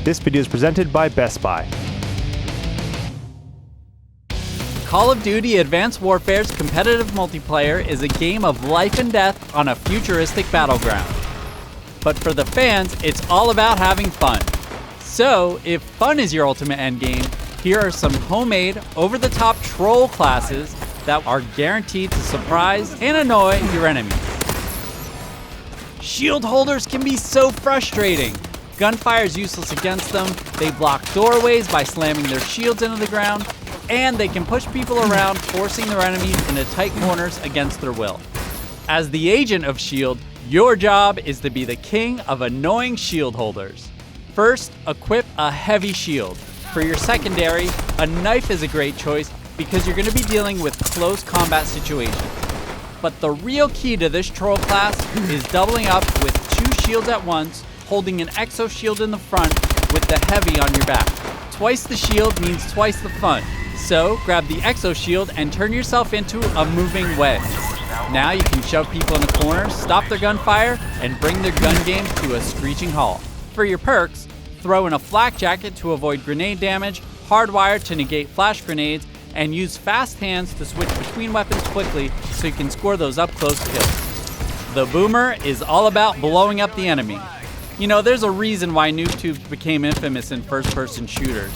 This video is presented by Best Buy. Call of Duty Advanced Warfare's competitive multiplayer is a game of life and death on a futuristic battleground. But for the fans, it's all about having fun. So, if fun is your ultimate endgame, here are some homemade, over-the-top troll classes that are guaranteed to surprise and annoy your enemies. Shield holders can be so frustrating. Gunfire is useless against them, they block doorways by slamming their shields into the ground, and they can push people around, forcing their enemies into tight corners against their will. As the agent of S.H.I.E.L.D., your job is to be the king of annoying shield holders. First, equip a heavy shield. For your secondary, a knife is a great choice because you're going to be dealing with close combat situations. But the real key to this troll class is doubling up with 2 shields at once, holding an exo shield in the front with the heavy on your back. Twice the shield means twice the fun. So grab the exo shield and turn yourself into a moving wedge. Now you can shove people in the corners, stop their gunfire, and bring their gun game to a screeching halt. For your perks, throw in a flak jacket to avoid grenade damage, hardwire to negate flash grenades, and use fast hands to switch between weapons quickly so you can score those up-close kills. The boomer is all about blowing up the enemy. You know, there's a reason why noob tubes became infamous in first-person shooters.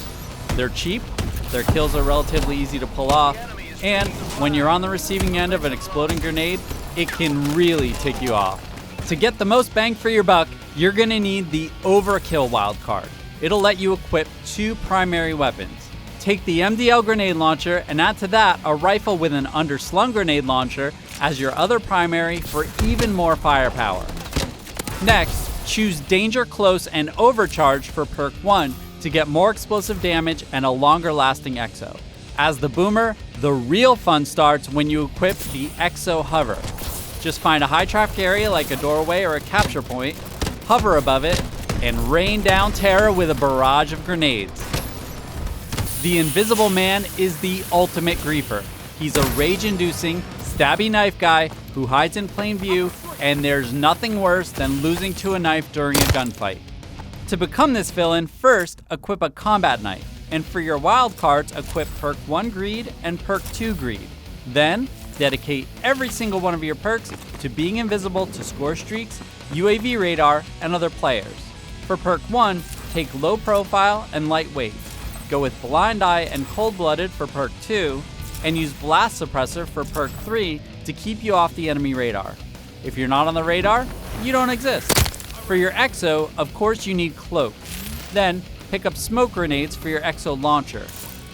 They're cheap, their kills are relatively easy to pull off, and when you're on the receiving end of an exploding grenade, it can really tick you off. To get the most bang for your buck, you're gonna need the Overkill wildcard. It'll let you equip 2 primary weapons. Take the MDL grenade launcher and add to that a rifle with an underslung grenade launcher as your other primary for even more firepower. Next, choose Danger Close and Overcharge for perk 1 to get more explosive damage and a longer lasting exo. As the boomer, the real fun starts when you equip the exo hover. Just find a high traffic area like a doorway or a capture point, hover above it, and rain down terror with a barrage of grenades. The Invisible Man is the ultimate griefer. He's a rage-inducing, stabby knife guy who hides in plain view, and there's nothing worse than losing to a knife during a gunfight. To become this villain, first equip a combat knife, and for your wild cards, equip perk 1 greed and perk 2 greed. Then, dedicate every single one of your perks to being invisible to score streaks, UAV radar, and other players. For perk 1, take low profile and lightweight. Go with blind eye and cold-blooded for perk 2, and use blast suppressor for perk 3 to keep you off the enemy radar. If you're not on the radar, you don't exist. For your exo, of course you need cloak. Then, pick up smoke grenades for your exo launcher.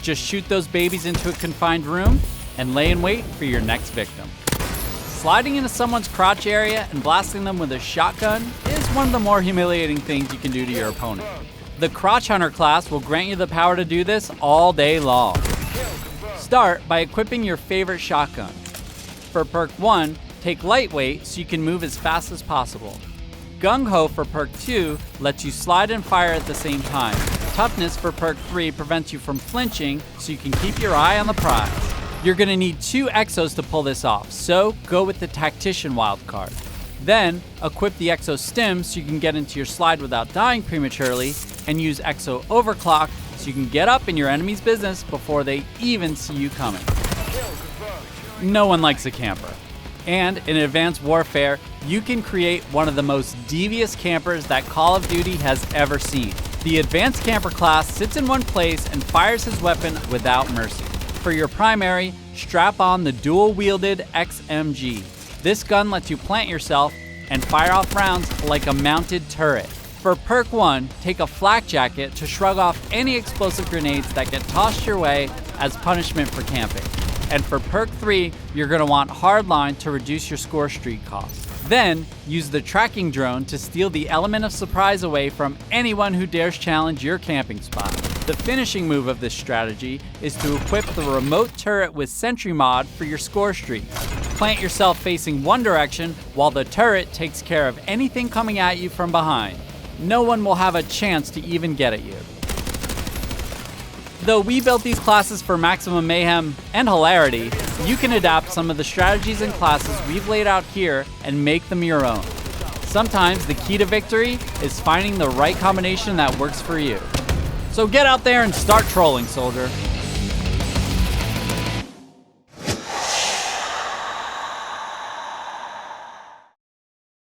Just shoot those babies into a confined room and lay in wait for your next victim. Sliding into someone's crotch area and blasting them with a shotgun is one of the more humiliating things you can do to your opponent. The Crotch Hunter class will grant you the power to do this all day long. Start by equipping your favorite shotgun. For perk 1, take lightweight so you can move as fast as possible. Gung Ho for perk 2 lets you slide and fire at the same time. Toughness for perk 3 prevents you from flinching so you can keep your eye on the prize. You're going to need 2 exos to pull this off, so go with the Tactician wildcard. Then, equip the exo stim so you can get into your slide without dying prematurely, and use exo overclock so you can get up in your enemy's business before they even see you coming. No one likes a camper. And in Advanced Warfare, you can create one of the most devious campers that Call of Duty has ever seen. The Advanced Camper class sits in one place and fires his weapon without mercy. For your primary, strap on the dual-wielded XMG. This gun lets you plant yourself and fire off rounds like a mounted turret. For perk 1, take a flak jacket to shrug off any explosive grenades that get tossed your way as punishment for camping. And for perk 3, you're going to want hardline to reduce your score streak cost. Then, use the tracking drone to steal the element of surprise away from anyone who dares challenge your camping spot. The finishing move of this strategy is to equip the remote turret with sentry mod for your score streaks. Plant yourself facing one direction while the turret takes care of anything coming at you from behind. No one will have a chance to even get at you. Though we built these classes for maximum mayhem and hilarity, you can adapt some of the strategies and classes we've laid out here and make them your own. Sometimes the key to victory is finding the right combination that works for you. So get out there and start trolling, soldier.